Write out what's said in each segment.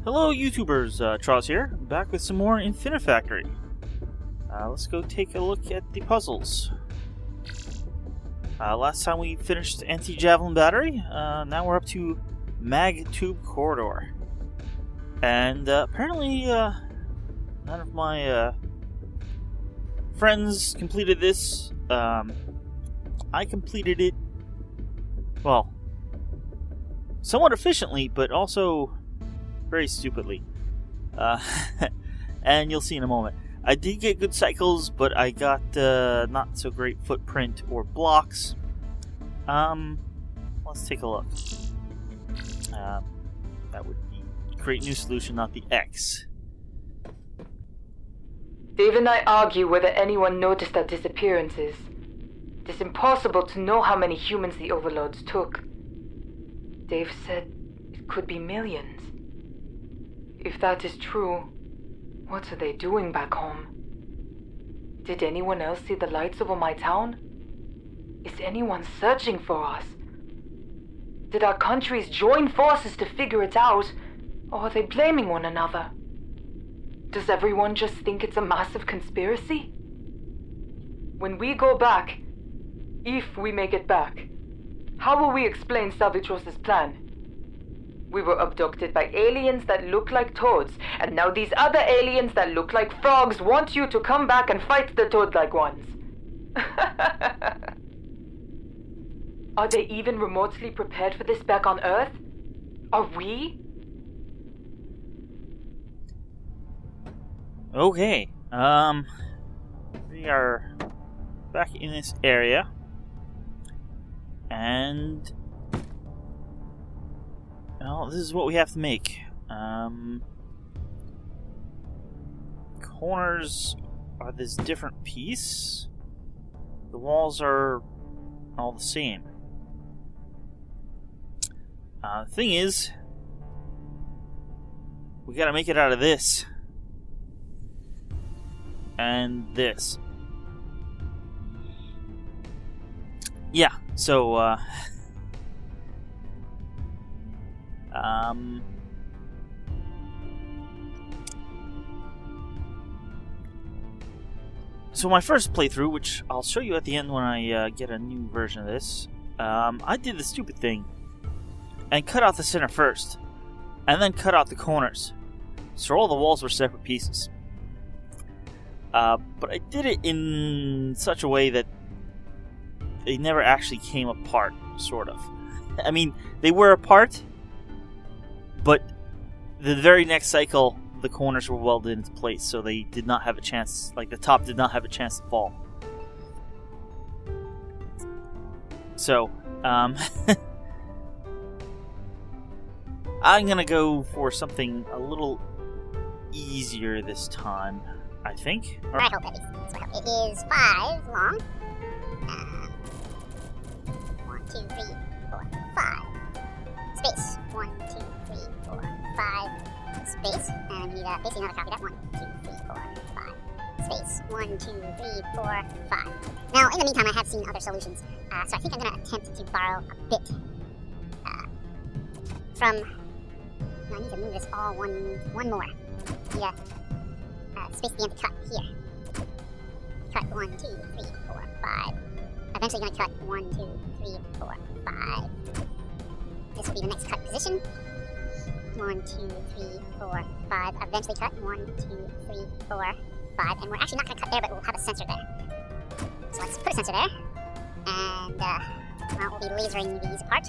Hello YouTubers, Charles here, back with some more Infinifactory. Let's go take a look at the puzzles. Last time we finished anti-javelin battery, now we're up to mag tube corridor. And apparently none of my friends completed this. I completed it, well, somewhat efficiently, but also very stupidly. And you'll see in a moment. I did get good cycles, but I got not so great footprint or blocks. Let's take a look. That would be create new solution, not the X. Dave and I argue whether anyone noticed our disappearances. It is impossible to know how many humans the overlords took. Dave said it could be millions. If that is true, what are they doing back home? Did anyone else see the lights over my town? Is anyone searching for us? Did our countries join forces to figure it out, or are they blaming one another? Does everyone just think it's a massive conspiracy? When we go back, if we make it back, how will we explain Salvitros's plan? We were abducted by aliens that look like toads, and now these other aliens that look like frogs want you to come back and fight the toad-like ones. Are they even remotely prepared for this back on Earth? Are we? Okay, we are back in this area, and well, this is what we have to make. Corners are this different piece. The walls are all the same. The thing is, we gotta make it out of this. And this. Yeah, so, so my first playthrough, which I'll show you at the end when I get a new version of this, I did the stupid thing and cut out the center first, and then cut out the corners, so all the walls were separate pieces. But I did it in such a way that they never actually came apart, sort of. I mean, they were apart, but the very next cycle, the corners were welded into place, so they did not have a chance, like the top did not have a chance to fall. So, I'm gonna go for something a little easier this time, I think. I hope at least. So it is 5 long. 1, 2, 3, 4, 5. Space. 1, 2, 3, 4, 5. Space. And we need basically another copy of that. 1, 2, 3, 4, 5. Space. 1, 2, 3, 4, 5. Now, in the meantime, I have seen other solutions. So I think I'm going to attempt to borrow a bit from... No, I need to move this all one more. Yeah. Space at the end to cut here. Cut 1, 2, 3, 4, 5. Eventually going to cut 1, 2, 3, 4, 5. This will be the next cut position. 1, 2, 3, 4, 5. Eventually cut 1, 2, 3, 4, 5. And we're actually not going to cut there, but we'll have a sensor there. So let's put a sensor there. And well, we'll be lasering these apart.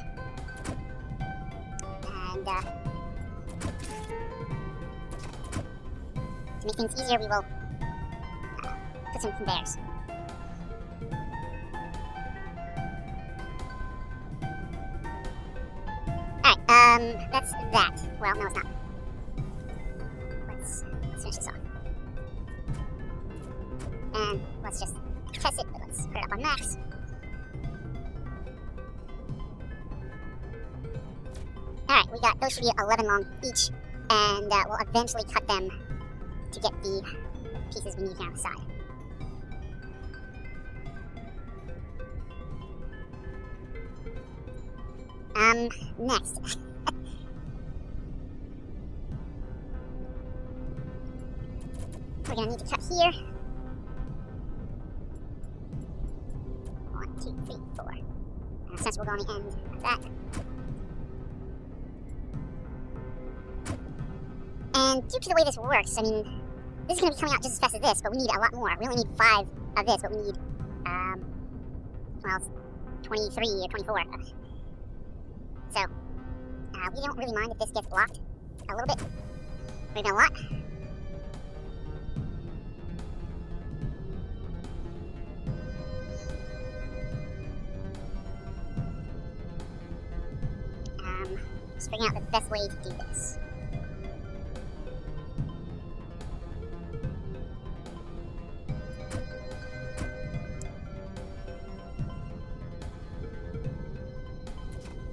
And to make things easier, we will put some conveyors. Alright, that's that. Well, no, it's not. Let's finish this off. And let's just test it, but let's put it up on max. Alright, we got, those should be 11 long each, and we'll eventually cut them to get the pieces we need here on the side. Next. We're gonna need to cut here. 1, 2, 3, 4. And a sensor will go on the end of that. And due to the way this works, I mean, this is going to be coming out just as fast as this, but we need a lot more. We only need 5 of this, but we need, well, 23 or 24. So, we don't really mind if this gets blocked a little bit, maybe a lot. Just figuring out the best way to do this.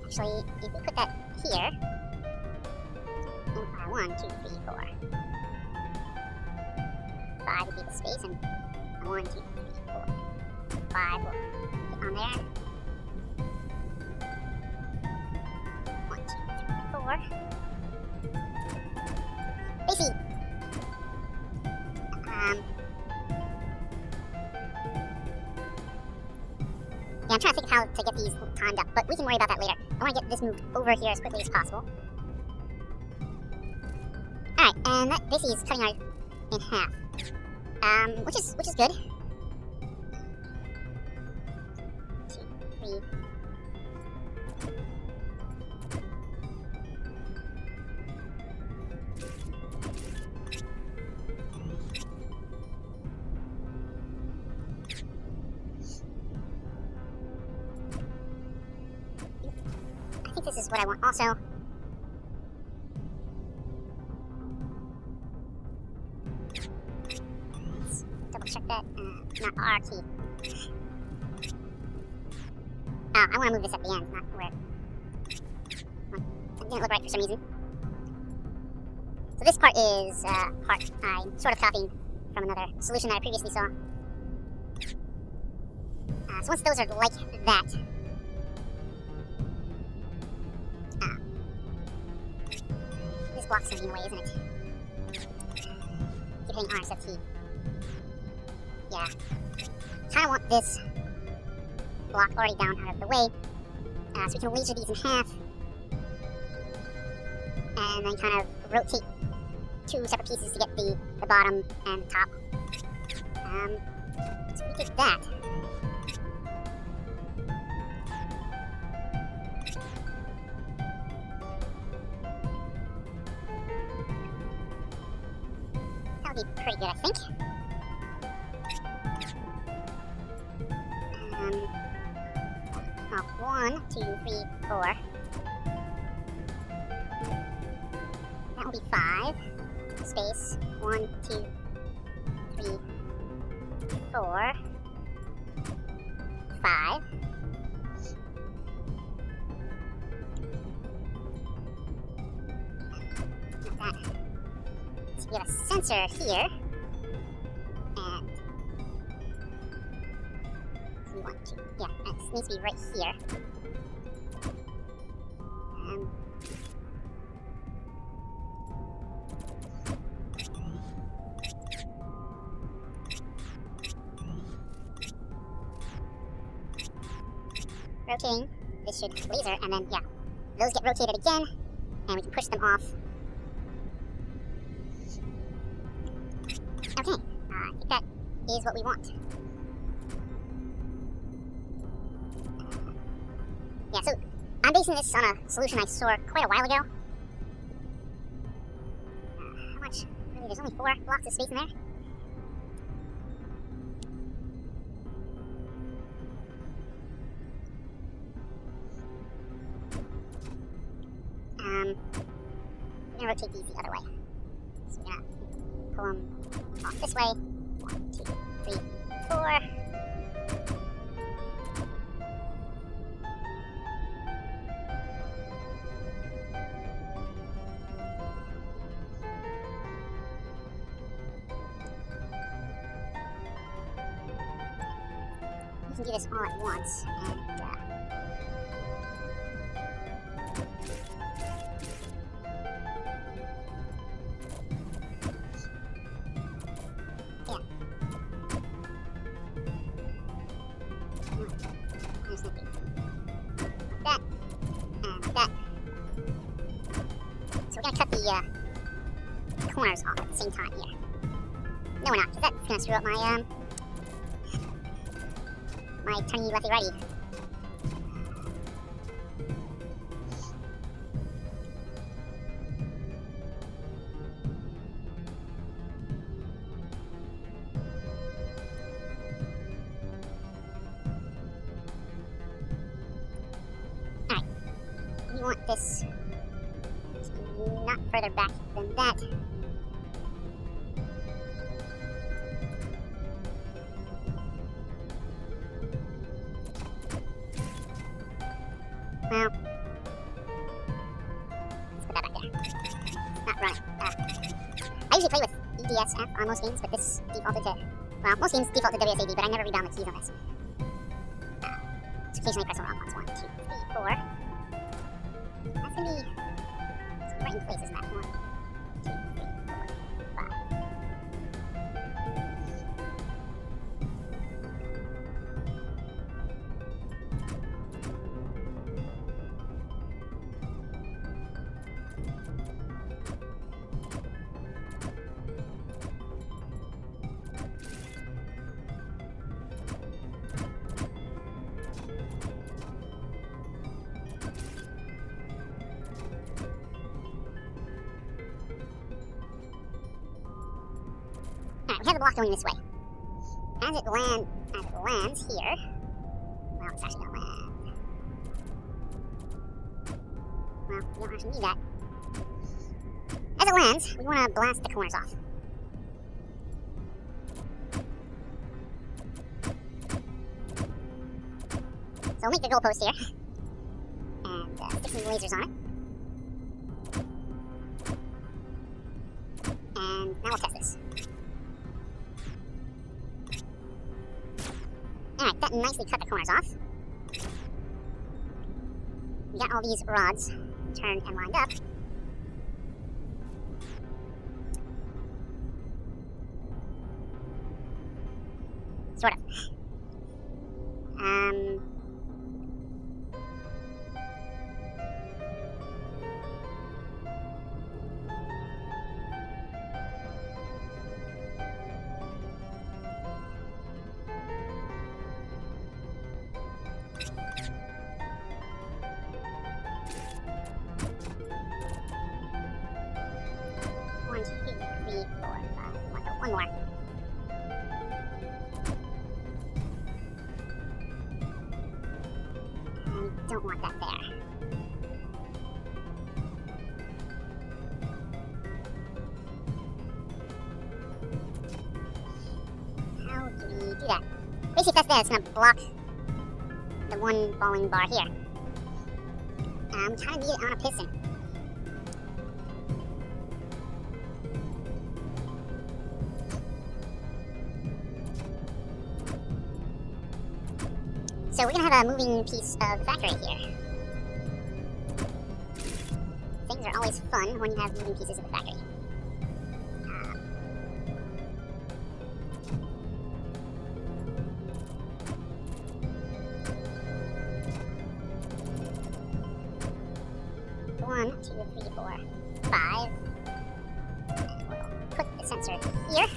Actually, if we put that here, 1, 2, 3, 4. 5 would be the space, and 1, 2, 3, 4. 5 will get on there. 1, 2, 3, 4. Basically, yeah, I'm trying to think of how to get these timed up, but we can worry about that later. I want to get this moved over here as quickly as possible. Alright, and that basically is cutting ours in half. Which is good. 2, 3. I think this is what I want also. Let's double check that. Not R key. I want to move this at the end, not where. It didn't look right for some reason. So this part is part I'm sort of copying from another solution that I previously saw. So once those are like that, this block's something in the way, isn't it? Keep hitting R instead of T. Yeah. Kind of want this block already down out of the way, so we can laser these in half, and then kind of rotate 2 separate pieces to get the bottom and the top. So if we did that, that would be pretty good, I think. Oh, 1, 2, 3, 4. That will be 5. Space. 1, 2, 3, 4. 5. Like that. So we have a sensor here. And we want to, yeah, it needs to be right here. Rotating, this should laser, and then, yeah, those get rotated again, and we can push them off. Okay, I think that is what we want. Yeah, so I'm basing this on a solution I saw quite a while ago. How much? Really, there's only 4 blocks of space in there. I'm gonna rotate these the other way. So we're gonna pull them off this way. 1, 2, 3, 4. We can do this all at once, and the corners off at the same time here. No, we're not, because that's going to screw up my, my turny lefty-righty. Alright. We want this to be not further back than that. Well, let's put that back there. It's not running. I usually play with EDSF on most games, but this defaulted to, well, most games default to WSAD, but I never rebound the keys on this. So occasionally press the wrong ones. 1, 2, 3, 4. That's gonna be right in place, isn't that? 1, 2, 3, 4, 5. Alright, we have the block going this way. As it lands here, well, it's actually gonna land. Well, we don't actually need that. As it lands, we want to blast the corners off. So we'll make the goalpost here, and stick some lasers on it. And now we'll test this. Alright, that nicely cut the corners off. We got all these rods turned and lined up. Sort of. One, two, three, four, five. One more. And we don't want that there. How do we do that? Basically, if that's there, it's going to block the one falling bar here. I'm trying to do it on a piston. So we're going to have a moving piece of the factory here. Things are always fun when you have moving pieces of the factory. One, two, three, four, five. And we'll put the sensor here.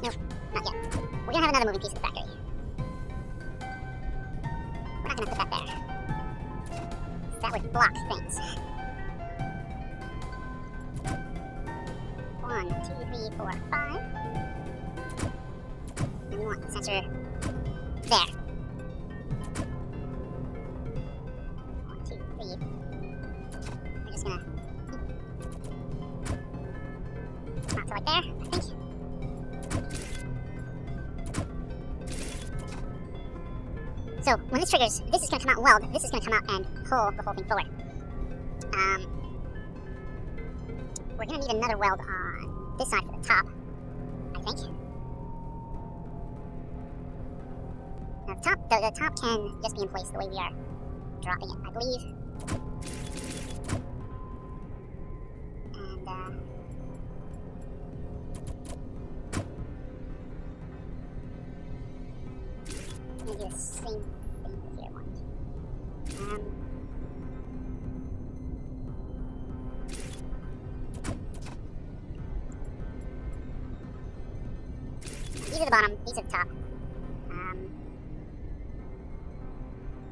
Nope, not yet. We're gonna have another moving piece of the factory. We're not gonna put that there. So that would block things. 1, 2, 3, 4, 5. And we want the sensor there. 1, 2, 3. We're just gonna mount to right there, I think. So when this triggers, this is going to come out and weld. This is going to come out and pull the whole thing forward. We're going to need another weld on this side for the top, I think. Now the top can just be in place the way we are dropping it, I believe. And I'm going to do the same thing here. 1, These are the bottom, these are the top.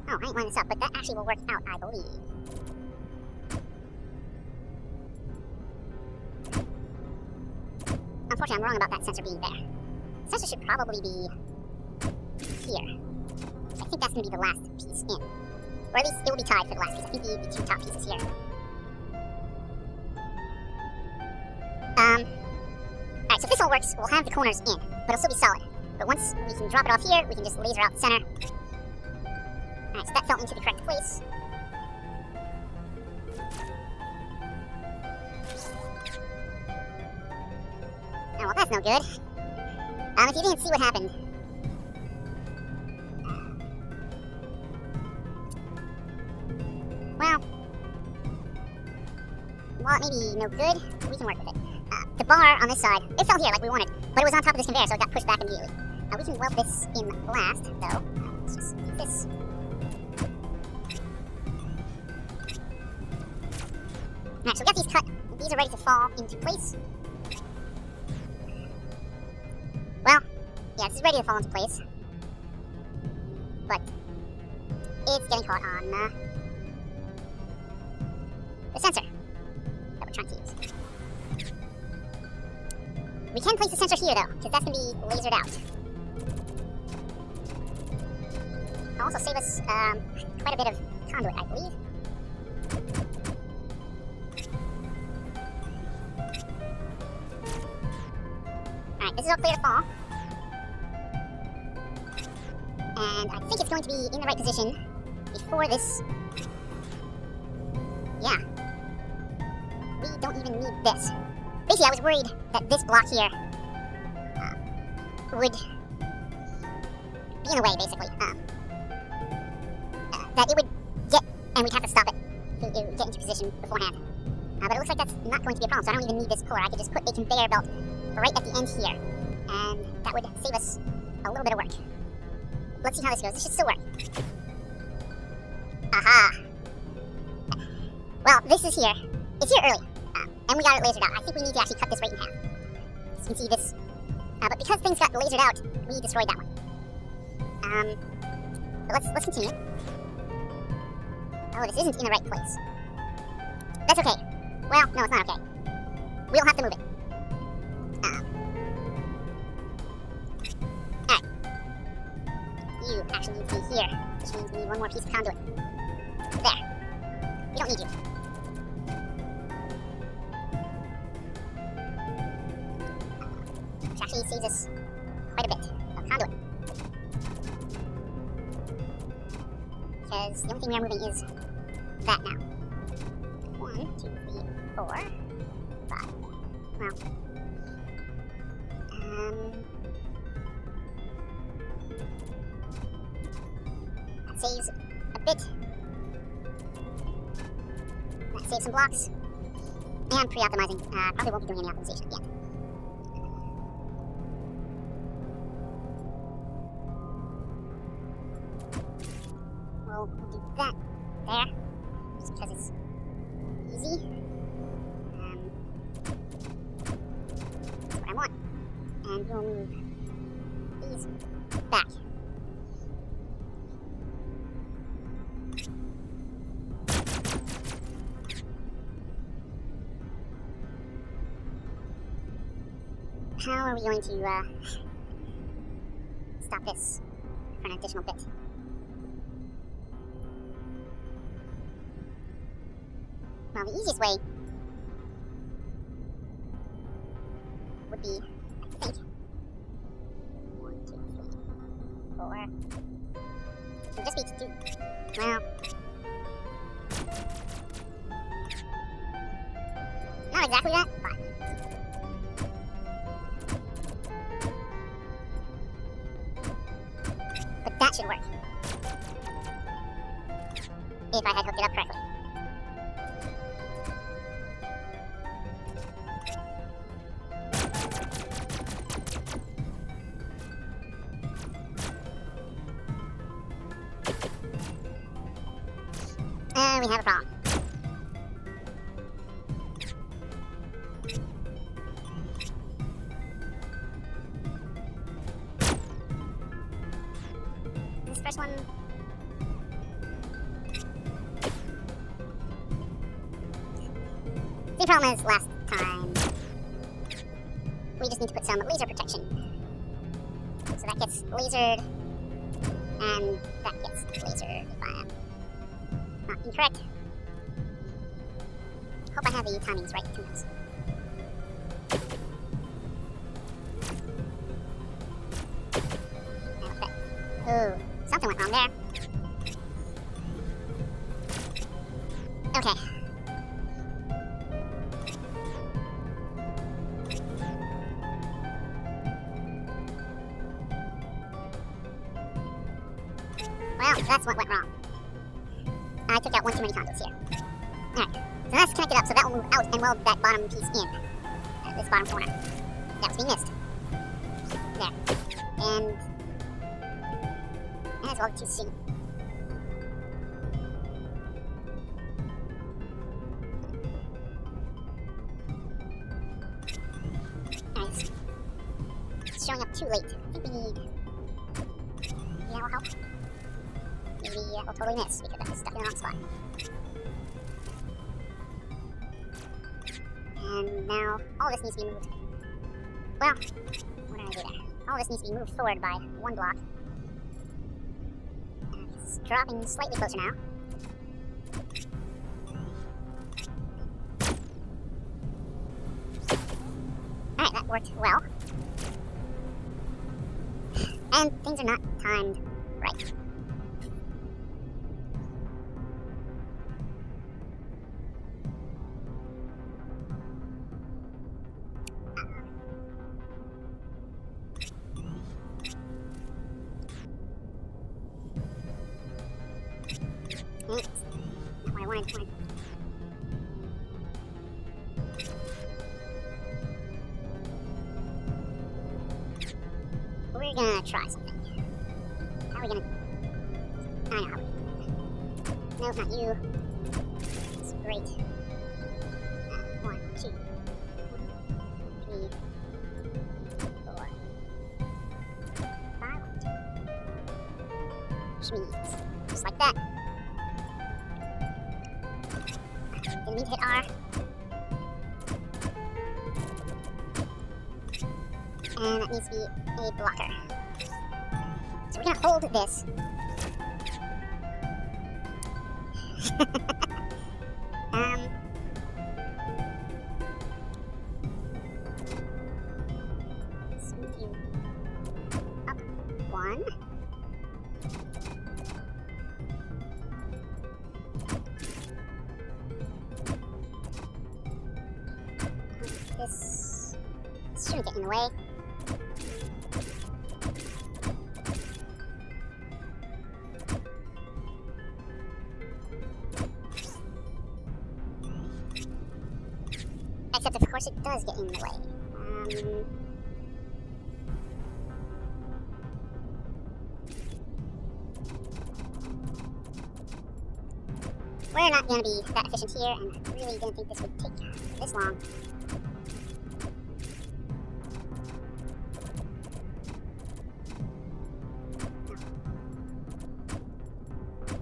Oh, I ain't lining this up, but that actually will work out, I believe. Unfortunately, I'm wrong about that sensor being there. The sensor should probably be here. I think that's going to be the last piece in. Or at least it will be tied for the last piece. I think the two top pieces here. Alright, so if this all works, we'll have the corners in, but it'll still be solid. But once we can drop it off here, we can just laser out the center. Alright, so that fell into the correct place. Oh, well, that's no good. If you didn't see what happened. Well, while it may be no good, we can work with it. The bar on this side, it fell here like we wanted, but it was on top of this conveyor, so it got pushed back immediately. We can weld this in last, though. Let's just use this. Alright, so we got these cut. These are ready to fall into place. Well, yeah, this is ready to fall into place. But it's getting caught on the sensor that we're trying to use. We can place the sensor here, though, because that's going to be lasered out. It'll also save us quite a bit of conduit, I believe. Alright, this is all clear to fall. And I think it's going to be in the right position before this. Yeah. We don't even need this. Basically, I was worried that this block here would be in the way, basically. That it would get, and we'd have to stop it to get into position beforehand. But it looks like that's not going to be a problem, so I don't even need this core. I could just put a conveyor belt right at the end here, and that would save us a little bit of work. Let's see how this goes. This should still work. Aha! Well, this is here. It's here early. And we got it lasered out. I think we need to actually cut this right in half. So you can see this. But because things got lasered out, we destroyed that one. But let's continue. Oh, this isn't in the right place. That's okay. Well, no, it's not okay. We'll have to move it. Alright. You actually need to be here, which means we need one more piece of conduit. There. We don't need you. Which actually saves us quite a bit of conduit. Because the only thing we are moving is that now. 1, 2, 3, 4, 5. Well. That saves a bit. That saves some blocks. And pre-optimizing. Probably won't be doing any optimization again. We'll do that there. Just because it's easy. That's what I want. And we'll move these back. How are we going to stop this for an additional bit? Well, the easiest way would be, I think, 1, 2, 3, 4. It would just be to do, well, not exactly that, but that should work. If I had hooked it up correctly. we have a problem. This first one. The problem is last time we just need to put some laser protection. So that gets lasered, and that gets lasered if I am not incorrect. Hope I have the timings right between those. Oh, something went wrong there. Okay. Well, that's what went wrong. I took out one too many conduits here. Alright, so that's connected up, so that will move out and weld that bottom piece in. This bottom corner. That was being missed. There. And that's all too soon. Alright. It's showing up too late. I think we need... Maybe that will help. Maybe that will totally miss because that was stuck in the wrong spot. And now all this needs to be moved. Well, what did I do there? All this needs to be moved forward by one block. And it's dropping slightly closer now. Alright, that worked well. And things are not timed right. Not what I wanted. We're gonna try something. How are we gonna... I know how. No, not you. That's great. 1, 2, 3, 4, 5. Schmeeds. Just like that. Didn't need to hit R. And that needs to be a blocker. So we're gonna hold this. Let's move you up 1. This shouldn't get in the way. Except, of course, it does get in the way. We're not going to be that efficient here, and I really didn't think this would take this long.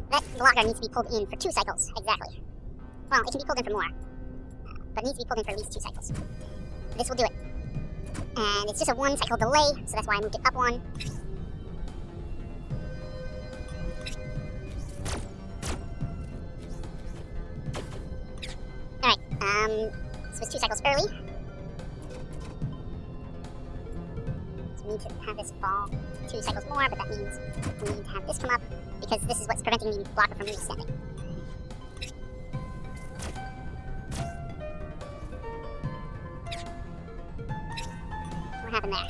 That blocker needs to be pulled in for 2 cycles, exactly. Well, it can be pulled in for more, but it needs to be pulled in for at least 2 cycles. This will do it. And it's just a 1 cycle delay, so that's why I moved it up 1. Alright, this was 2 cycles early. So we need to have this fall 2 cycles more, but that means we need to have this come up, because this is what's preventing the blocker from reextending. What happened there?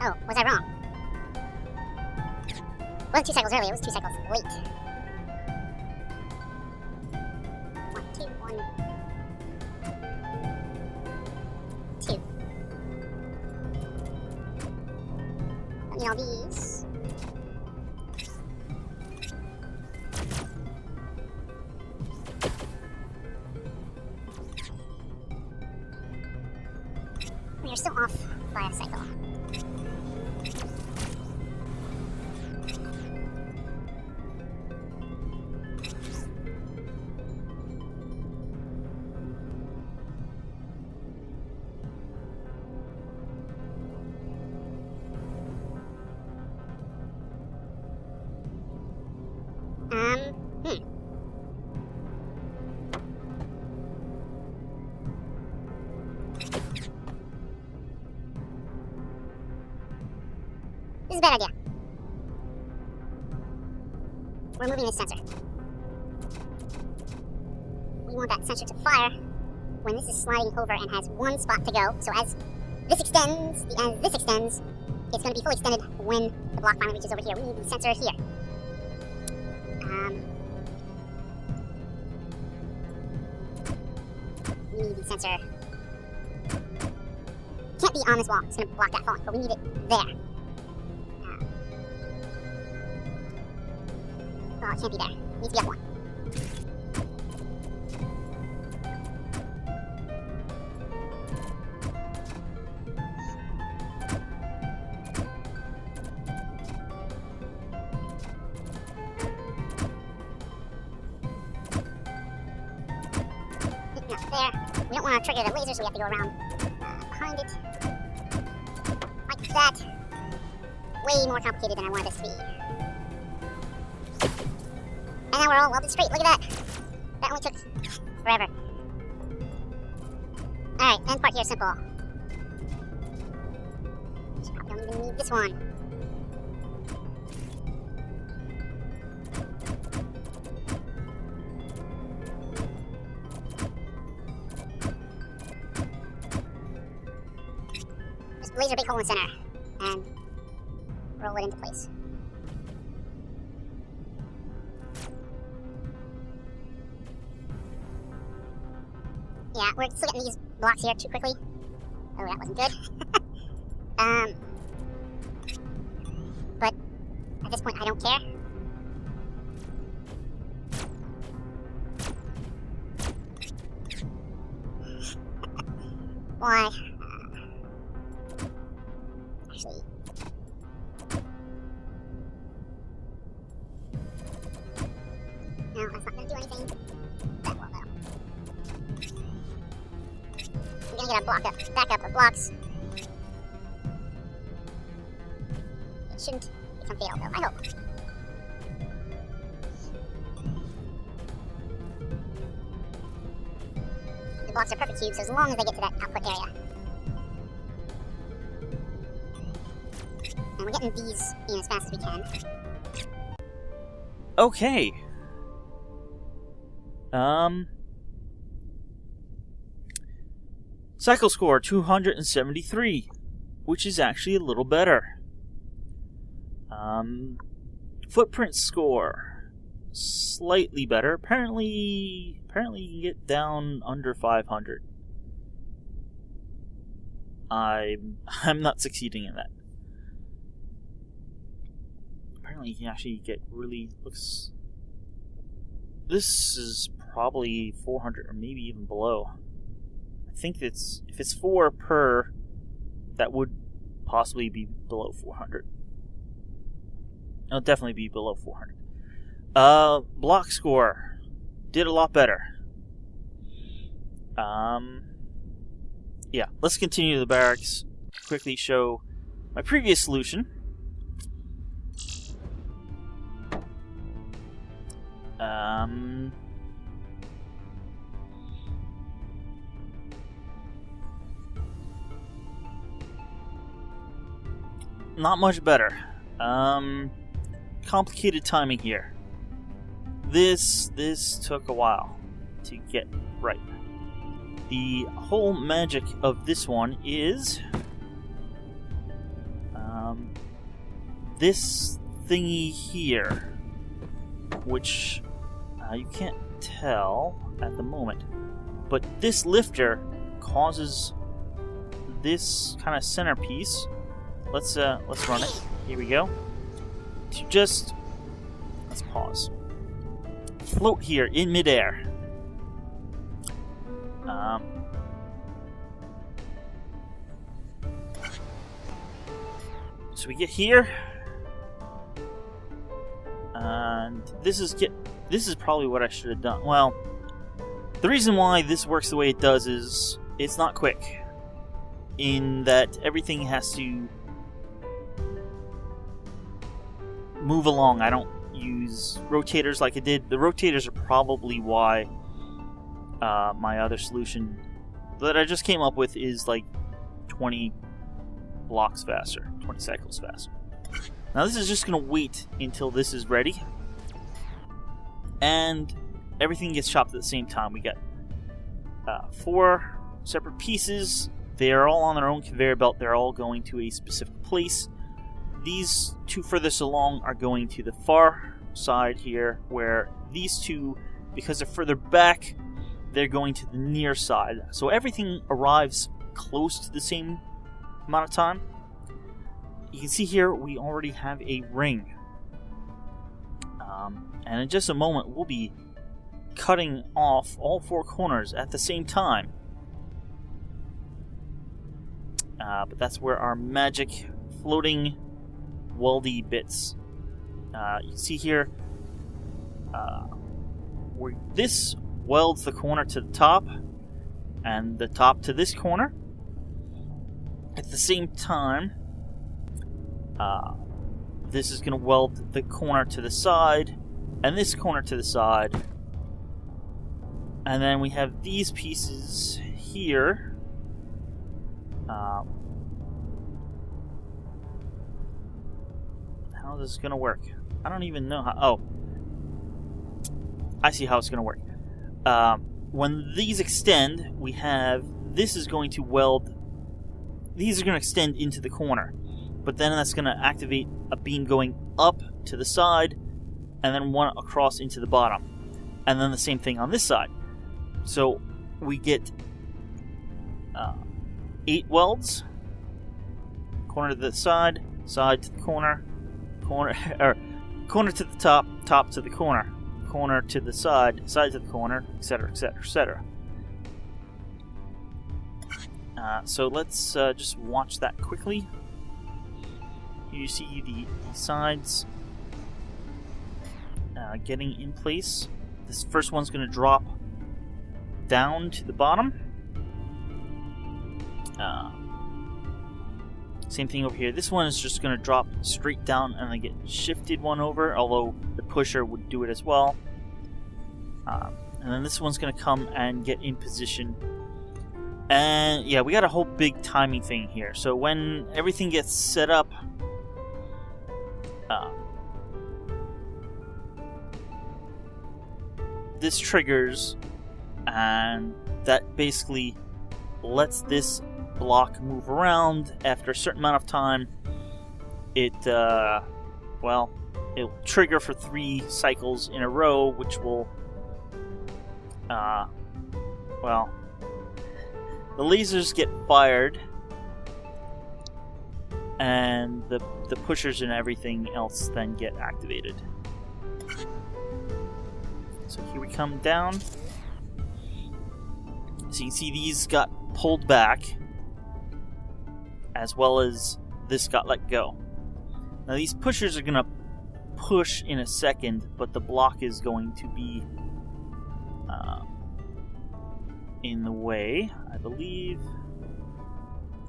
Oh, was I wrong? It wasn't 2 cycles early, it was 2 cycles late. 1, 2, 1, 2. me all these. We are still off by a cycle. This is a bad idea. We're moving this sensor. We want that sensor to fire when this is sliding over and has one spot to go. So as this extends, it's going to be fully extended when the block finally reaches over here. We need the sensor here. We need the sensor. Can't be on this wall. It's going to block that falling, but we need it there. Oh, it can't be there. It needs to be up one. Not there. We don't want to trigger the laser, so we have to go around behind it. Like that. Way more complicated than I wanted this to be. And now we're all welded straight. Look at that. That only took forever. Alright, end part here is simple. Probably don't even need this one. Just laser a big hole in the center and roll it into place. Yeah, we're still getting these blocks here too quickly. Oh, that wasn't good. But at this point, I don't care. Why? Actually. No, that's not going to do anything. That will, though. I'm gonna get a backup of blocks. It shouldn't become fatal, though, I hope. The blocks are perfect cubes, so as long as they get to that output area. And we're getting these in as fast as we can. Okay. Cycle score 273, which is actually a little better. Footprint score slightly better. Apparently you can get down under 500. I'm not succeeding in that. Apparently you can actually get really looks. This is probably 400 or maybe even below. I think if it's 4 per, that would possibly be below 400. It'll definitely be below 400. Block score did a lot better. Yeah, let's continue to the barracks. Quickly show my previous solution. Not much better. Complicated timing here. This took a while to get right. The whole magic of this one is this thingy here, which you can't tell at the moment, but this lifter causes this kind of centerpiece. Let's run it. here we go. To just, let's pause. Float here in midair. So we get here, and this is probably what I should have done. Well, the reason why this works the way it does is it's not quick, in that everything has to move along. I don't use rotators like I did. The rotators are probably why my other solution that I just came up with is like 20 blocks faster, 20 cycles faster. Now this is just going to wait until this is ready, and everything gets chopped at the same time. We got 4 separate pieces. They are all on their own conveyor belt. They're all going to a specific place. These 2 furthest along are going to the far side here, where these 2, because they're further back, they're going to the near side. So everything arrives close to the same amount of time. You can see here we already have a ring. And in just a moment we'll be cutting off all 4 corners at the same time. But that's where our magic floating weldy bits. You can see here where this welds the corner to the top, and the top to this corner. At the same time, this is going to weld the corner to the side, and this corner to the side. And then we have these pieces here. How is this going to work? I don't even know how. Oh, I see how it's going to work. When these extend, we have this is going to weld. These are going to extend into the corner, but then that's going to activate a beam going up to the side, and then one across into the bottom, and then the same thing on this side. So we get 8 welds, corner to the side, side to the corner, corner to the top, top to the corner, corner to the side, side to the corner, etc., etc., etc. So let's just watch that quickly. Here you see the sides getting in place. This first one's going to drop down to the bottom. Same thing over here. This one is just going to drop straight down and then get shifted one over, although the pusher would do it as well. And then this one's going to come and get in position. And yeah, we got a whole big timing thing here. So when everything gets set up, this triggers, and that basically lets this block move around. After a certain amount of time, it'll trigger for 3 cycles in a row, which will the lasers get fired, and the pushers and everything else then get activated. So here we come down. So you can see these got pulled back, as well as this got let go. Now these pushers are going to push in a second, but the block is going to be in the way, I believe.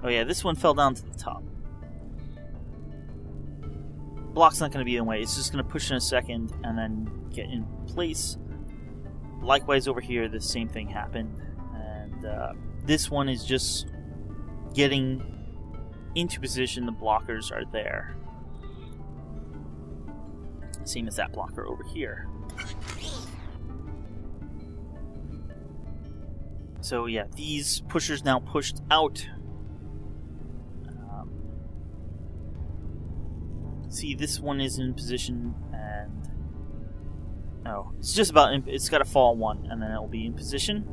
Oh yeah, this one fell down to the top. Block's not going to be in the way. It's just going to push in a second and then get in place. Likewise over here, the same thing happened. And this one is just getting into position. The blockers are there. Same as that blocker over here. So yeah, these pushers now pushed out. See, this one is in position, and it's just about. It's got to fall one, and then it will be in position.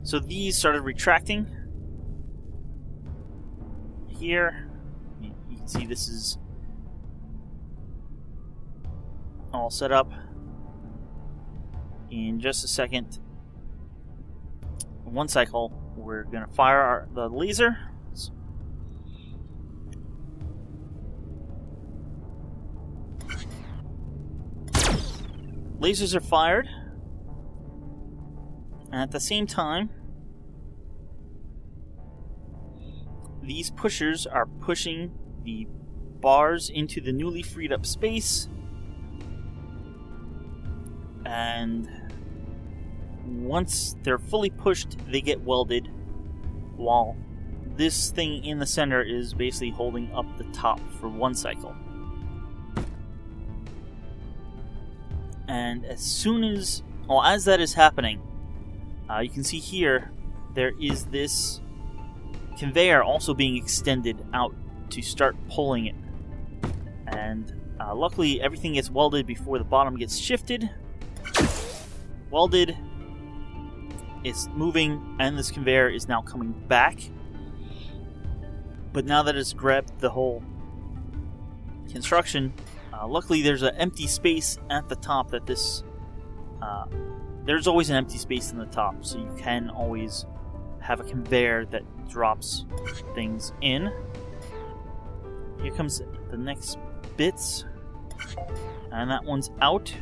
So these started retracting, here. You can see this is all set up. In just a second, one cycle, we're going to fire the laser. Lasers are fired, and at the same time, these pushers are pushing the bars into the newly freed up space, and once they're fully pushed, they get welded, while this thing in the center is basically holding up the top for one cycle. And as soon as, as that is happening, you can see here, there is this conveyor also being extended out to start pulling it. And luckily, everything gets welded before the bottom gets shifted. Welded, it's moving, and this conveyor is now coming back. But now that it's grabbed the whole construction, luckily there's an empty space at the top that this... there's always an empty space in the top, so you can always have a conveyor that drops things in. Here comes the next bits, and that one's out.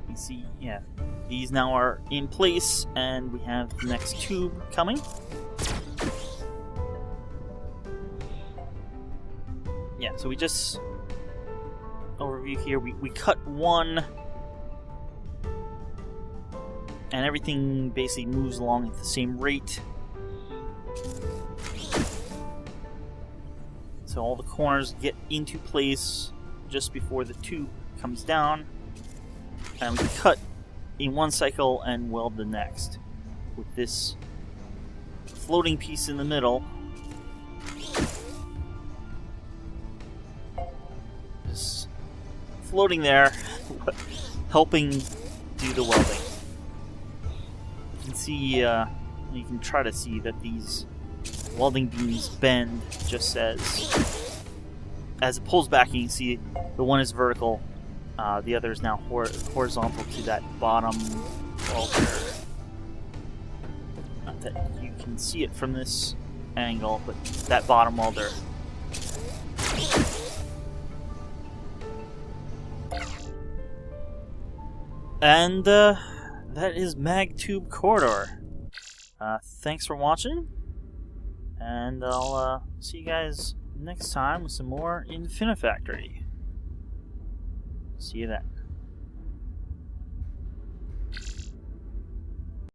You see, yeah, these now are in place, and we have the next tube coming. Yeah, so we just overview here. We cut one, and everything basically moves along at the same rate. So all the corners get into place just before the tube comes down, and we cut in one cycle and weld the next with this floating piece in the middle. Just floating there, helping do the welding. You can see, you can try to see that these welding beams bend just as it pulls back. You can see the one is vertical, the other is now horizontal to that bottom welder. Not that you can see it from this angle, but that bottom welder. And that is MagTube Corridor. Thanks for watching, and I'll see you guys next time with some more Infinifactory. See you then.